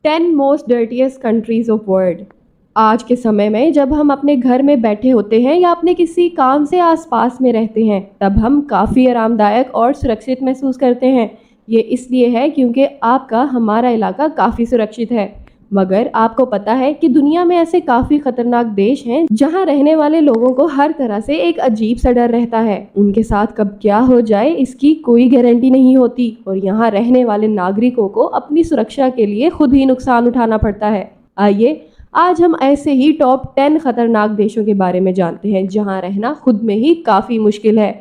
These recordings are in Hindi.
10 most dirtiest countries of world. आज के समय में जब हम अपने घर में बैठे होते हैं या अपने किसी काम से आसपास में रहते हैं, तब हम काफ़ी आरामदायक और सुरक्षित महसूस करते हैं। ये इसलिए है क्योंकि आपका हमारा इलाका काफ़ी सुरक्षित है। मगर आपको पता है कि दुनिया में ऐसे काफ़ी खतरनाक देश हैं जहां रहने वाले लोगों को हर तरह से एक अजीब सा डर रहता है। उनके साथ कब क्या हो जाए इसकी कोई गारंटी नहीं होती और यहाँ रहने वाले नागरिकों को अपनी सुरक्षा के लिए खुद ही नुकसान उठाना पड़ता है। आइए आज हम ऐसे ही टॉप 10 खतरनाक देशों के बारे में जानते हैं जहां रहना खुद में ही काफ़ी मुश्किल है।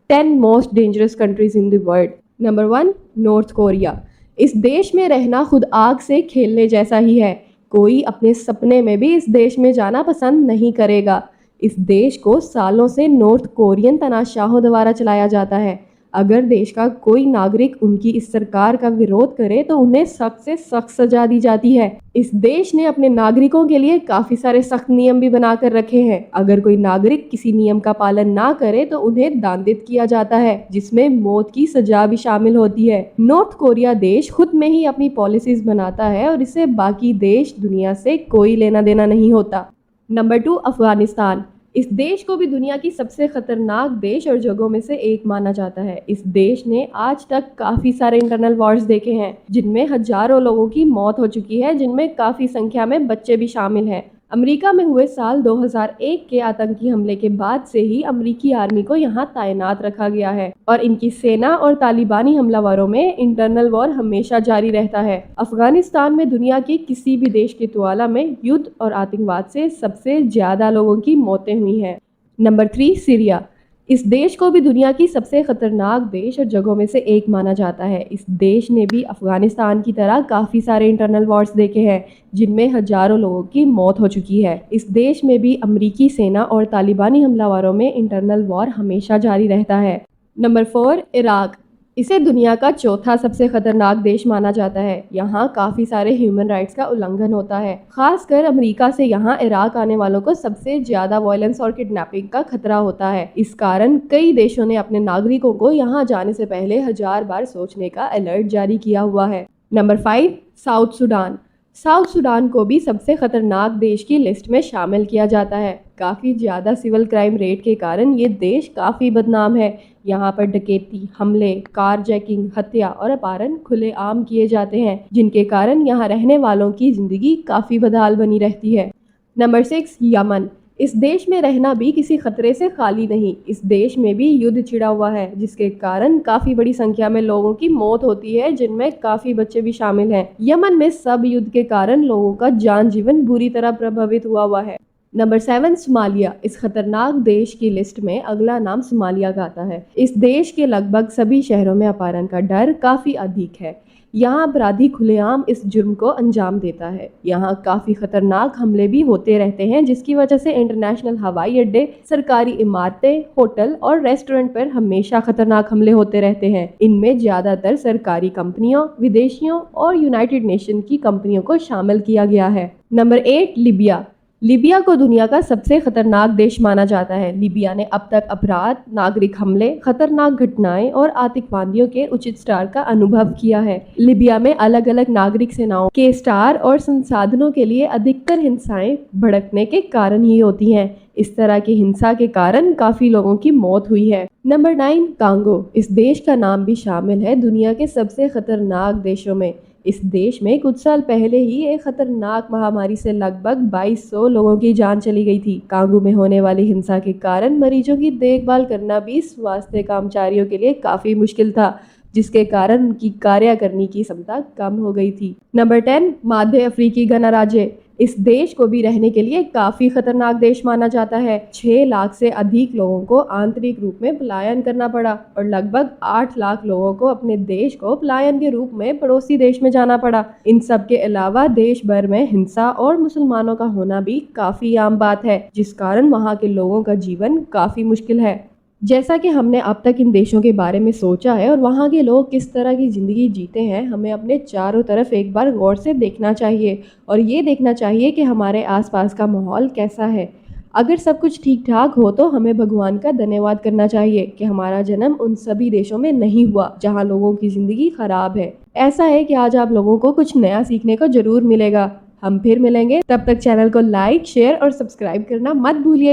10 most dangerous countries in the world. Number 1, north Korea. इस देश में रहना खुद आग से खेलने जैसा ही है। कोई अपने सपने में भी इस देश में जाना पसंद नहीं करेगा। इस देश को सालों से नॉर्थ कोरियन तानाशाहों द्वारा चलाया जाता है। अगर देश का कोई नागरिक उनकी इस सरकार का विरोध करे तो उन्हें सख्त से सख्त सजा दी जाती है। इस देश ने अपने नागरिकों के लिए काफी सारे सख्त नियम भी बनाकर रखे हैं। अगर कोई नागरिक किसी नियम का पालन ना करे तो उन्हें दंडित किया जाता है, जिसमें मौत की सजा भी शामिल होती है। नॉर्थ कोरिया देश खुद में ही अपनी पॉलिसीज बनाता है और इससे बाकी देश दुनिया से कोई लेना देना नहीं होता। नंबर 2, अफगानिस्तान। इस देश को भी दुनिया की सबसे खतरनाक देश और जगहों में से एक माना जाता है। इस देश ने आज तक काफ़ी सारे इंटरनल वॉर्स देखे हैं जिनमें हजारों लोगों की मौत हो चुकी है, जिनमें काफ़ी संख्या में बच्चे भी शामिल हैं। अमेरिका में हुए साल 2001 के आतंकी हमले के बाद से ही अमेरिकी आर्मी को यहाँ तैनात रखा गया है और इनकी सेना और तालिबानी हमलावरों में इंटरनल वॉर हमेशा जारी रहता है। अफगानिस्तान में दुनिया के किसी भी देश के तुलना में युद्ध और आतंकवाद से सबसे ज्यादा लोगों की मौतें हुई हैं। Number 3, Syria. इस देश को भी दुनिया की सबसे खतरनाक देश और जगहों में से एक माना जाता है। इस देश ने भी अफगानिस्तान की तरह काफ़ी सारे इंटरनल वॉर्स देखे हैं जिनमें हजारों लोगों की मौत हो चुकी है। इस देश में भी अमेरिकी सेना और तालिबानी हमलावरों में इंटरनल वॉर हमेशा जारी रहता है। Number 4, Iraq. इसे दुनिया का चौथा सबसे खतरनाक देश माना जाता है। यहाँ काफ़ी सारे ह्यूमन राइट्स का उल्लंघन होता है। खासकर अमेरिका से यहाँ इराक आने वालों को सबसे ज़्यादा वायलेंस और किडनैपिंग का खतरा होता है। इस कारण कई देशों ने अपने नागरिकों को यहाँ जाने से पहले 1000 बार सोचने का अलर्ट जारी किया हुआ है। Number 5, south Sudan. South Sudan को भी सबसे खतरनाक देश की लिस्ट में शामिल किया जाता है। काफ़ी ज़्यादा सिविल क्राइम रेट के कारण ये देश काफ़ी बदनाम है। यहाँ पर डकैती, हमले, कारजैकिंग, हत्या और अपहरण खुलेआम किए जाते हैं, जिनके कारण यहाँ रहने वालों की ज़िंदगी काफ़ी बदहाल बनी रहती है। Number 6, Yemen. इस देश में रहना भी किसी खतरे से खाली नहीं। इस देश में भी युद्ध छिड़ा हुआ है, जिसके कारण काफ़ी बड़ी संख्या में लोगों की मौत होती है, जिनमें काफ़ी बच्चे भी शामिल हैं। यमन में सब युद्ध के कारण लोगों का जान जीवन बुरी तरह प्रभावित हुआ है। Number 7, Somalia. इस खतरनाक देश की लिस्ट में अगला नाम सोमालिया का आता है। इस देश के लगभग सभी शहरों में अपहरण का डर काफ़ी अधिक है। यहाँ अपराधी खुलेआम इस जुर्म को अंजाम देता है। यहाँ काफ़ी खतरनाक हमले भी होते रहते हैं, जिसकी वजह से इंटरनेशनल हवाई अड्डे, सरकारी इमारतें, होटल और रेस्टोरेंट पर हमेशा खतरनाक हमले होते रहते हैं। इनमें ज़्यादातर सरकारी कंपनियों, विदेशियों और यूनाइटेड नेशन की कंपनियों को शामिल किया गया है। Number 8, Libya. लीबिया को दुनिया का सबसे खतरनाक देश माना जाता है। लीबिया ने अब तक अपराध, नागरिक हमले, खतरनाक घटनाएं और आतंकवादियों के उचित स्टार का अनुभव किया है। लीबिया में अलग अलग नागरिक सेनाओं के स्टार और संसाधनों के लिए अधिकतर हिंसाएं भड़कने के कारण ही होती हैं। इस तरह की हिंसा के कारण काफी लोगों की मौत हुई है। Number 9, Congo. इस देश का नाम भी शामिल है दुनिया के सबसे खतरनाक देशों में। इस देश में कुछ साल पहले ही एक खतरनाक महामारी से लगभग 2200 लोगों की जान चली गई थी। कांगो में होने वाली हिंसा के कारण मरीजों की देखभाल करना भी स्वास्थ्य कर्मचारियों के लिए काफ़ी मुश्किल था, जिसके कारण उनकी कार्य करने की क्षमता कम हो गई थी। नंबर 10, मध्य अफ्रीकी गणराज्य। इस देश को भी रहने के लिए काफ़ी खतरनाक देश माना जाता है। 6 लाख से अधिक लोगों को आंतरिक रूप में पलायन करना पड़ा और लगभग 8 लाख लोगों को अपने देश को पलायन के रूप में पड़ोसी देश में जाना पड़ा। इन सब के अलावा देश भर में हिंसा और मुसलमानों का होना भी काफ़ी आम बात है, जिस कारण वहाँ के लोगों का जीवन काफ़ी मुश्किल है। जैसा कि हमने अब तक इन देशों के बारे में सोचा है और वहाँ के लोग किस तरह की ज़िंदगी जीते हैं, हमें अपने चारों तरफ एक बार गौर से देखना चाहिए और ये देखना चाहिए कि हमारे आसपास का माहौल कैसा है। अगर सब कुछ ठीक ठाक हो तो हमें भगवान का धन्यवाद करना चाहिए कि हमारा जन्म उन सभी देशों में नहीं हुआ जहाँ लोगों की ज़िंदगी खराब है। ऐसा है कि आज आप लोगों को कुछ नया सीखने को ज़रूर मिलेगा। हम फिर मिलेंगे, तब तक चैनल को लाइक, शेयर और सब्सक्राइब करना मत भूलिए।